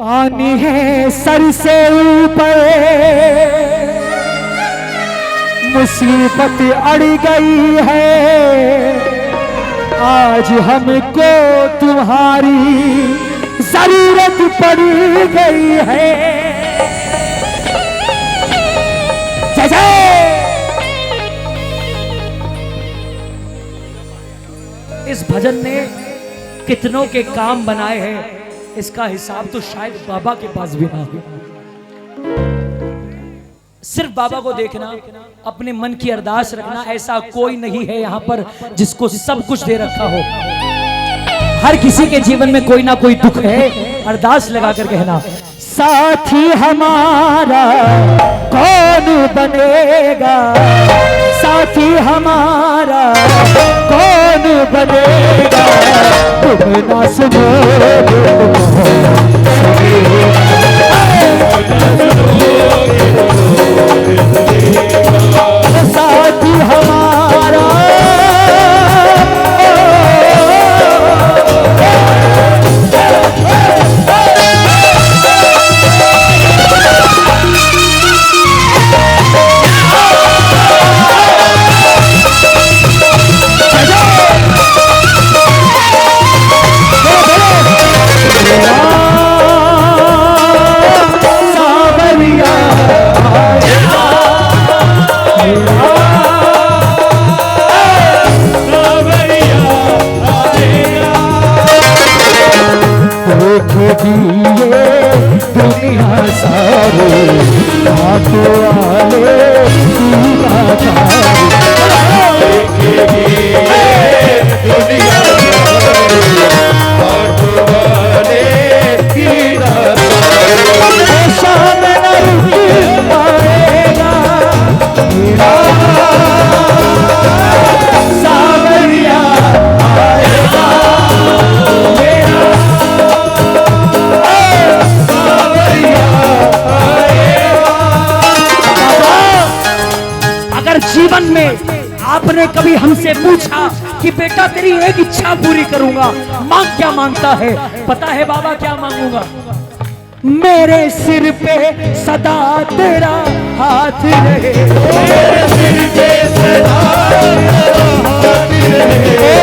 पानी है सर से ऊपर, मुसीबत अड़ गई है, आज हमको तुम्हारी जरूरत पड़ गई है। जय जय। इस भजन ने कितनों के काम बनाए हैं, इसका हिसाब तो शायद बाबा के पास भी ना हो। सिर्फ बाबा को देखना, अपने मन की अरदास रखना, ऐसा कोई नहीं है यहाँ पर जिसको सब कुछ दे रखा हो। हर किसी के जीवन में कोई ना कोई दुख है, अरदास लगा कर कहना, साथी हमारा कौन बनेगा, साथी हमारा कौन बनेगा, तुम ना सुनोगे साथी हमारा दुनिया सारे हाथ वाले जीवन में आपने कभी हमसे पूछा कि बेटा तेरी एक इच्छा पूरी करूंगा, मांग क्या मांगता है? पता है बाबा क्या मांगूंगा? मेरे सिर पे सदा तेरा हाथ रहे, मेरे सिर पे सदा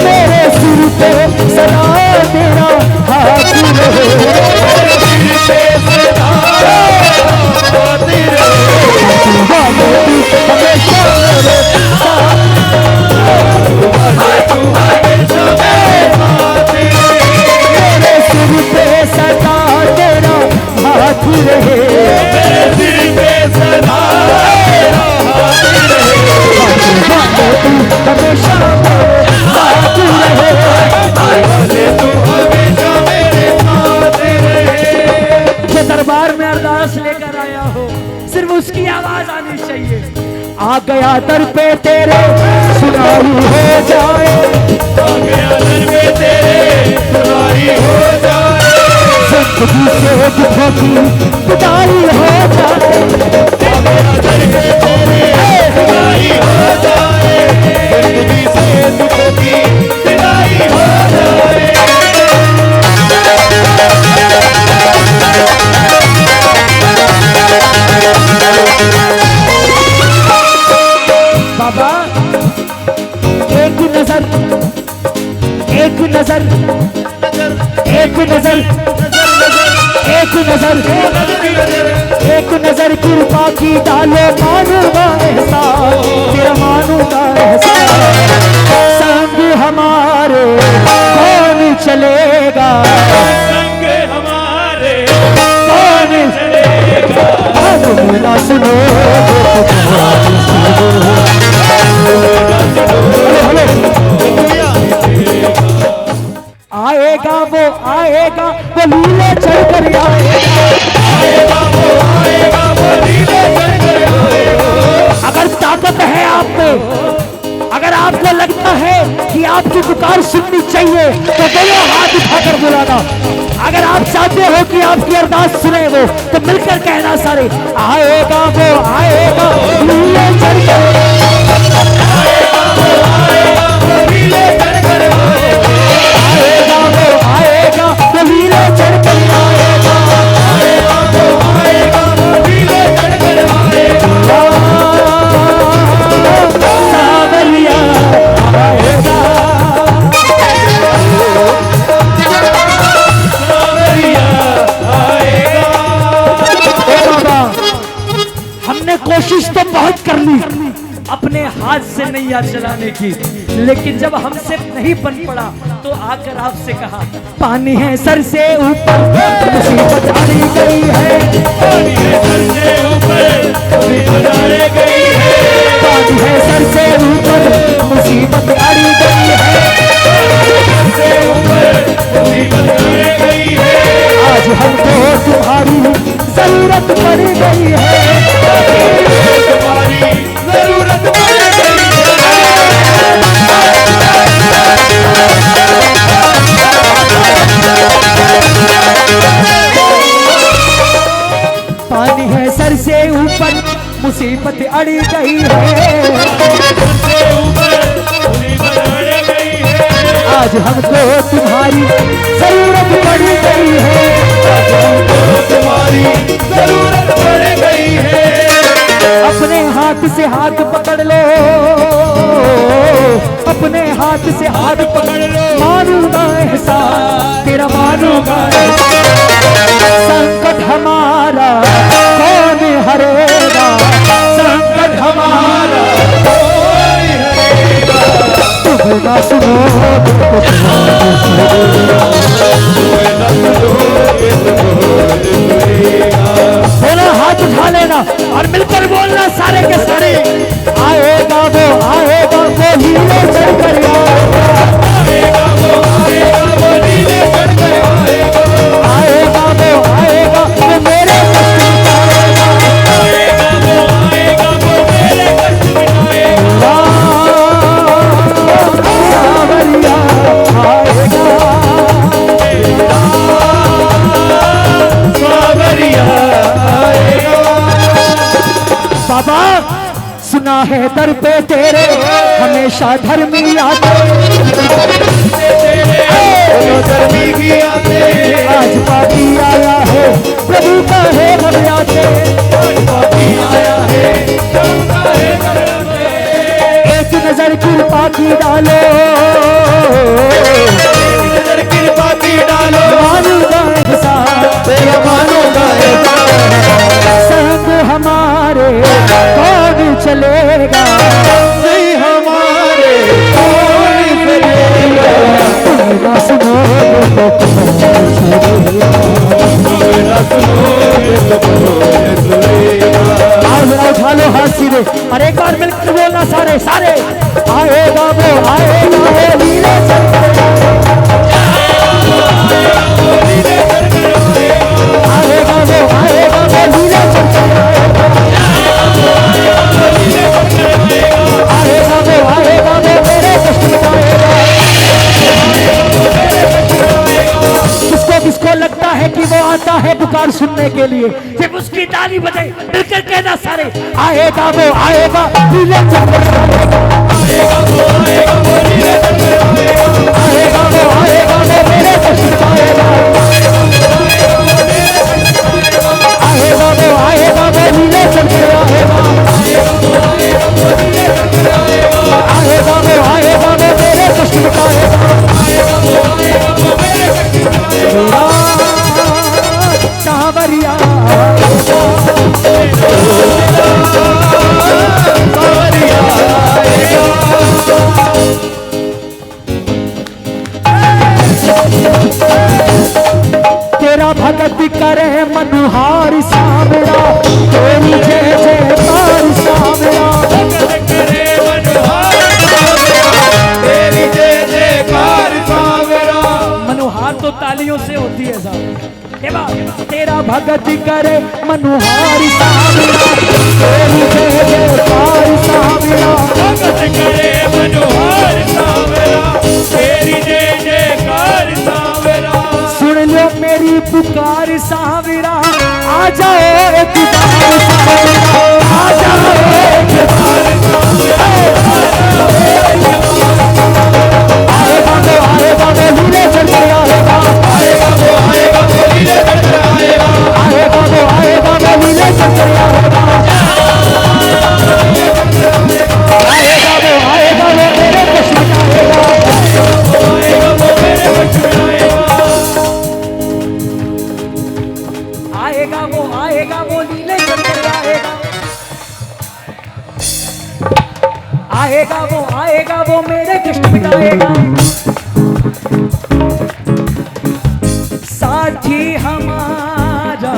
मेरे सिर पे सदा तेरा हाथ रहे, मेरे सिर पे सदा हाथ रहे, हमेशा मेरे सिर पे सदा तेरा हाथ रहे, मेरे सिर पे सदा हमेशा हाथ रहे, तू हमेशा मेरे साथ रहे। जो दरबार में अरदास लेकर आया हो, सिर्फ उसकी आवाज आनी चाहिए। आ गया दर पे तेरे सुनाई हो जाए, आ गया दर पे तेरे सुनाई हो जाए, जिंदगी से दुखों की विदाई हो जाए, आ गया दर पे तेरे सुनाई हो जाए, जिंदगी से दुखों की विदाई हो जाए। बाबा एक नजर एक नजर एक नजर एक नजर एक नजर कृपा की डालो, मानूंगा एहसान तेरा, मानूंगा एहसान। संग हमारे कौन चलेगा, संग हमारे कौन चलेगा, ना सुनो आएगा वो लीले चढ़ कर आएगा, वो लीले चढ़ कर आएगा। अगर ताकत है आप में, अगर आपको लगता है कि आपकी पुकार सुननी चाहिए तो दोनों हाथ उठाकर बुलाना। अगर आप चाहते हो कि आपकी अरदास सुने वो, तो मिलकर कहना सारे, आएगा वो लीले चढ़ कर आएगा, वो लीले चढ़ कर आएगा, आएगा वो लीले चढ़ कर आएगा। हाथ से नैया चलाने की, लेकिन जब हमसे नहीं बन पड़ा तो आकर आपसे कहा पानी है सर से ऊपर मुसीबत आड़ी गई है, पानी है सर से ऊपर मुसीबत आड़ी गई है, पानी है सर से ऊपर मुसीबत आड़ी गई है, सर से ऊपर मुसीबत आड़ी गई है। आज हमको तुम्हारी जरूरत पड़ गई है, तुम्हारी जरूरत पड़ गई पानी है सर से ऊपर मुसीबत अड़ी गई है, से ऊपर मुसीबत आड़ी गई है, आज हमको तुम्हारी जरूरत पड़ गई है, हमको तुम्हारी जरूरत पड़ गई है। अपने हाथ से हाथ पकड़ लो, अपने हाथ से हाथ पकड़ लो, मानूंगा एहसान तेरा मानूंगा एहसान। संकट हमारा कौन हरेगा, संकट हमारा कोई हरेगा, तुम ना सुनो तो बोला हाथ उठा लेना और मिलकर बोलना सारे के सारे, आएगा वो हीरे चढ़ कर आएगा वो नीले चढ़ कर आएगा वो मेरे कष्ट मिटाएगा, आएगा वो मेरे कष्ट मिटाएगा, सावरिया आएगा, सावरिया आएगा। बाबा सुना है दर पे तेरे हमेशा धर्मी आते, धर्मी भी आते, आज पापी आया है प्रभु का है हम आते, पापी आया है चलता है करते, एक नजर कृपा की डालो, नजर कृपा की डालो, मानूंगा एहसान तेरा मानूंगा संग हमारे कौन चलेगा, नहीं हमारे कोई चलेगा, तुम ना सुनो मेरा सुनोगे तो कोई सुनेगा। आज उठा लो हाथ सीधे और एक बार मिलकर बोलना सारे सारे, आएगा वो नीले चढ़ कर आएगा वो नीले चढ़ कर आएगा वो मेरे कष्ट मिटाएगा। किसको लगता है कि वो आता है पुकार सुनने के लिए, जब उसकी ताली बजे मिलकर कहना सारे, आएगा वो नीले चढ़ कर आएगा वो मेरे कष्ट मिटाएगा, आएगा वो नीले चढ़ कर आएगा वो मेरे कष्ट मिटाएगा, सावरिया तेरा भगत करे मनुहार सावरा, तेरी जय जयकार सावरा, करे मनोहर तेरी जय जयकार सावरा। मनुहार तो तालियों से होती है साहब, तेरा भगत करे मनुहार सावरा, तेरी जय जयकार सावरा, भगत करे मनोहर सावरा, तेरी जय जयकार सावरा। सुन लो मेरी पुकार सावरा, आ जाओ एक बार सावरा, आ जाओ एक बार सावरा, आएगा वो हीरे चढ़ कर आएगा, आएगा वो नीले चढ़ कर आएगा, आएगा वो नीले चढ़ कर आएगा, आएगा वो मेरे कष्ट मिटाएगा, आएगा वो मेरे कष्ट मिटाएगा, आएगा वो नीले चढ़ कर आएगा, आएगा वो मेरे कष्ट मिटाएगा। साथी हमारा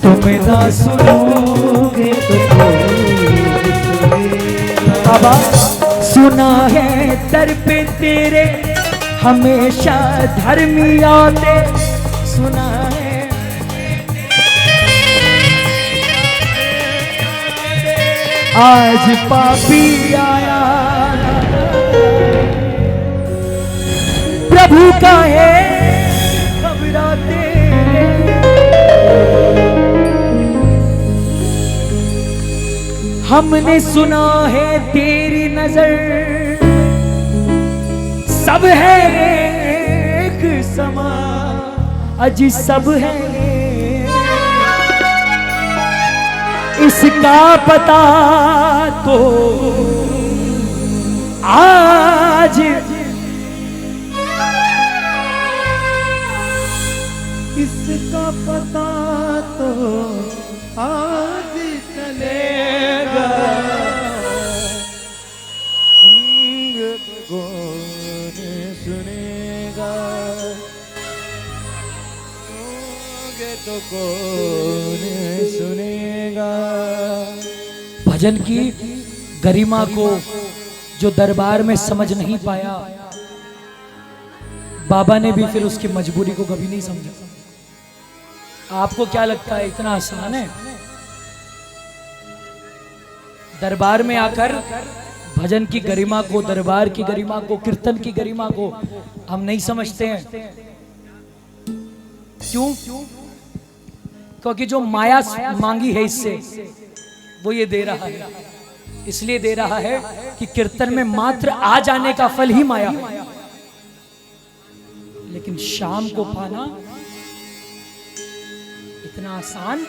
तुम ना सुनोगे तो बाबा सुना है दर पे तेरे हमेशा धर्मी आते, सुना है आज पापी आया प्रभु का है घबराते। हमने सुना है तेरी नजर सब है एक समा, अजी सब है इसका पता तो आज इसका पता तो आज चलेगा। कौन सुनेगा तो कौन सुनेगा। भजन की गरिमा को जो दरबार में समझ नहीं पाया, बाबा ने भी फिर उसकी मजबूरी को कभी नहीं समझा। आपको क्या लगता है इतना आसान है? दरबार में आकर भजन की गरिमा को, दरबार की गरिमा को, कीर्तन की गरिमा को हम नहीं समझते हैं। क्यों? क्योंकि जो माया मांगी है इससे वो ये दे रहा है। इसलिए दे रहा है कि कीर्तन में मात्र आ जाने का फल ही माया है, लेकिन शाम को पाना इतना आसान।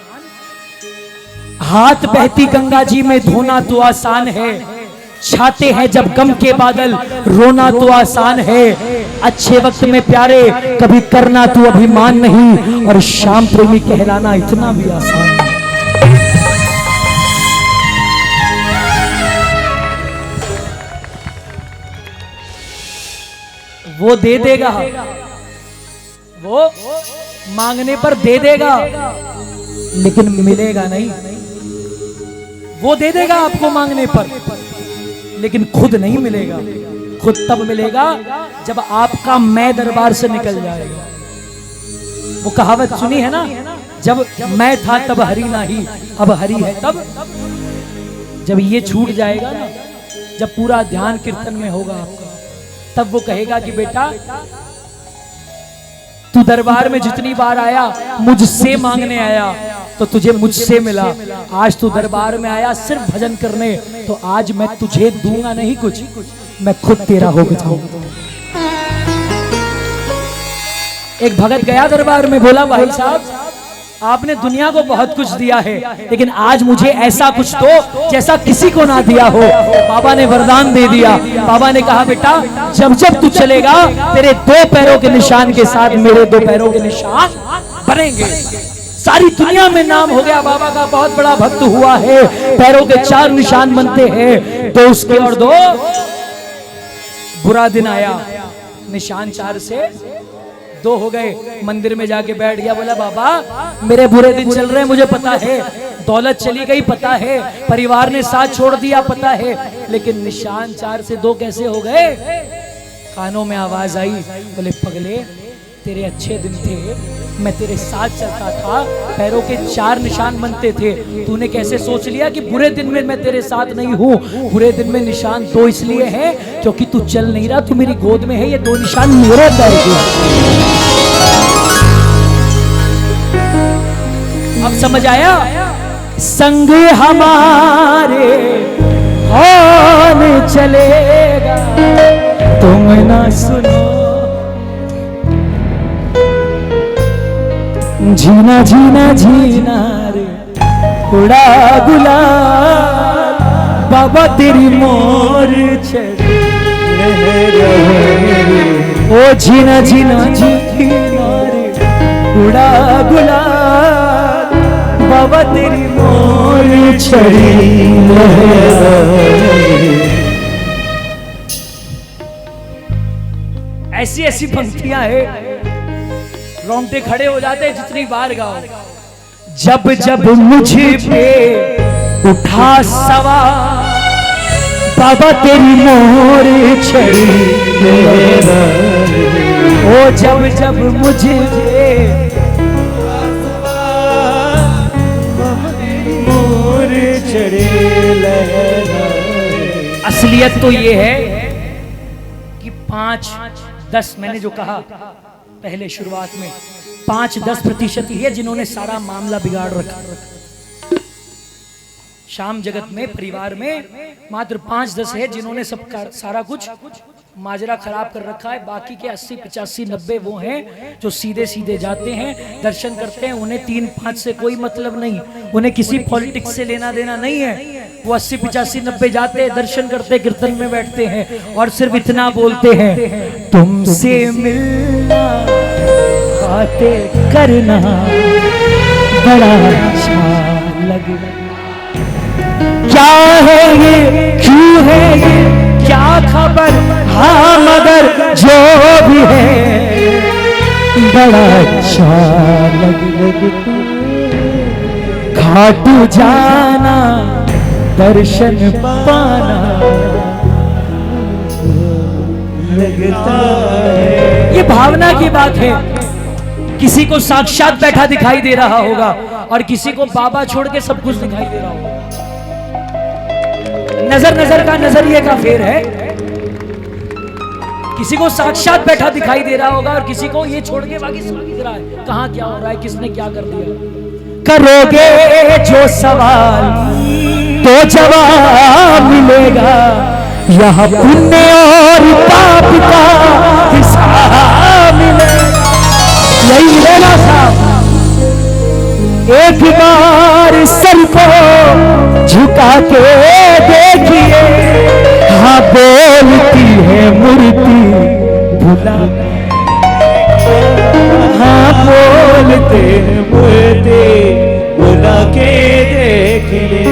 हाथ बहती गंगा जी में धोना तो आसान है, छाते हैं जब गम के बादल रोना तो आसान है। अच्छे वक्त में प्यारे कभी करना तो अभिमान नहीं, और शाम प्रेमी कहलाना इतना भी आसान है। वो दे देगा, वो मांगने पर दे देगा, लेकिन मिलेगा नहीं। वो दे देगा आपको मांगने पर, लेकिन खुद नहीं मिलेगा। खुद तब मिलेगा जब आपका मैं दरबार से निकल जाएगा। वो कहावत सुनी है ना, जब मैं था तब हरि नहीं, अब हरि है तब। जब ये छूट जाएगा ना, जब पूरा ध्यान कीर्तन में होगा आपका, तब वो कहेगा कि बेटा तू दरबार में जितनी बार आया मुझसे मांगने आया तो तुझे मुझसे मिला। आज तू दरबार में आया सिर्फ भजन करने, तो आज मैं तुझे दूंगा नहीं कुछ, मैं खुद तेरा हो जाऊंगा। एक भगत गया दरबार में, बोला भाई साहब आपने दुनिया को बहुत कुछ दिया है, लेकिन आज मुझे ऐसा कुछ दो जैसा किसी को ना दिया हो। बाबा ने वरदान दे दिया। बाबा ने कहा बेटा जब जब तू चलेगा तेरे दो पैरों के निशान के साथ मेरे दो पैरों के निशान बनेंगे। सारी दुनिया में नाम हो गया बाबा का, बहुत बड़ा भक्त हुआ है। पैरों के चार निशान बनते हैं, दो उसके और दो। बुरा दिन आया, निशान चार से दो हो गए। मंदिर में जाके बैठ गया, बोला बाबा मेरे बुरे दिन चल रहे हैं, मुझे पता है, दौलत चली गई पता है, परिवार ने साथ छोड़ दिया पता है, लेकिन निशान चार से दो कैसे हो गए? कानों में आवाज आई, बोले पगले तेरे अच्छे दिन थे, मैं तेरे साथ चलता था, पैरों के चार निशान बनते थे, तूने कैसे सोच लिया कि बुरे दिन में मैं तेरे साथ नहीं हूँ? बुरे दिन में निशान दो इसलिए है क्योंकि तू चल नहीं रहा, तू मेरी गोद में है, ये दो निशान मेरे पैर के। अब समझ आया? संग हमारे कौन चलेगा, तुम ना सुनो जीना जीना जीना रे उड़ा गुलाल, बाबा तेरी मोर चढ़े ओ जीना जीना जीना रे उड़ा गुलाल, बाबा तेरी मोर मोर चढ़ी लहराए। ऐसी ऐसी पंक्तियां है, रोंगटे खड़े हो जाते हैं जितनी बार गाओ। जब जब मुझे पे उठा सवार, बाबा तेरी मोर छड़ी ओ जब जब मुझे मोर चढ़े असलियत तो ये है कि 5-10 मैंने जो कहा पहले शुरुआत में 5-10% ही है जिन्होंने सारा मामला बिगाड़ रखा। शाम जगत में परिवार में मात्र 5-10 है जिन्होंने सब सारा कुछ माजरा खराब कर रखा है। बाकी के 80-85-90 वो हैं जो सीधे सीधे जाते हैं, दर्शन करते हैं। उन्हें 3-5 से कोई मतलब नहीं, उन्हें किसी पॉलिटिक्स से लेना देना नहीं है। वो 80-85-90 जाते हैं, दर्शन करते, कीर्तन में बैठते हैं और सिर्फ इतना बोलते हैं, तुमसे मिलना बातें करना बड़ा अच्छा लगे। क्या है ये, क्यों है ये, क्या खबर, हाँ मगर जो भी है बड़ा अच्छा लगे। घाटू जाना दर्शन पाना लगता है। ये भावना की बात है। किसी को साक्षात बैठा दिखाई दे रहा होगा और किसी को बाबा छोड़ के सब कुछ दिखाई दे रहा होगा। नजर नजर का नजरिए का फेर है। किसी को साक्षात बैठा दिखाई दे रहा होगा और किसी को ये छोड़ के बाकी सब दिख रहा है। कहां क्या हो रहा है, किसने क्या कर दिया। करोगे जो सवाल तो जवाब मिलेगा, यह पुण्य और पाप का हिसाब मिलेगा। यही मिलेगा साहब। एक बार सर को झुका के देखिए, हाँ बोलती है मूर्ति भुला, हाँ बोलते मूर्ति बुला के देखिए।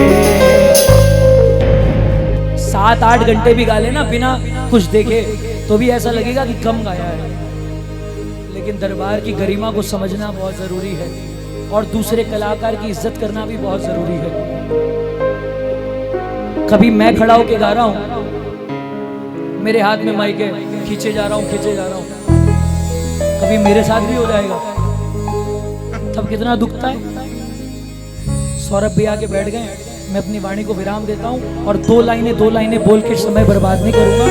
7-8 घंटे भी गा लेना बिना कुछ देखे तो भी ऐसा लगेगा कि कम गाया है। लेकिन दरबार की गरिमा को समझना बहुत जरूरी है और दूसरे कलाकार की इज्जत करना भी बहुत जरूरी है। कभी मैं खड़ा होके गा रहा हूं, मेरे हाथ में माइक है, खींचे जा रहा हूं, कभी मेरे साथ भी हो जाएगा, तब कितना दुखता है। सौरभ भी आके बैठ गए, मैं अपनी वाणी को विराम देता हूं और 2 लाइनें बोल के समय बर्बाद नहीं करूंगा।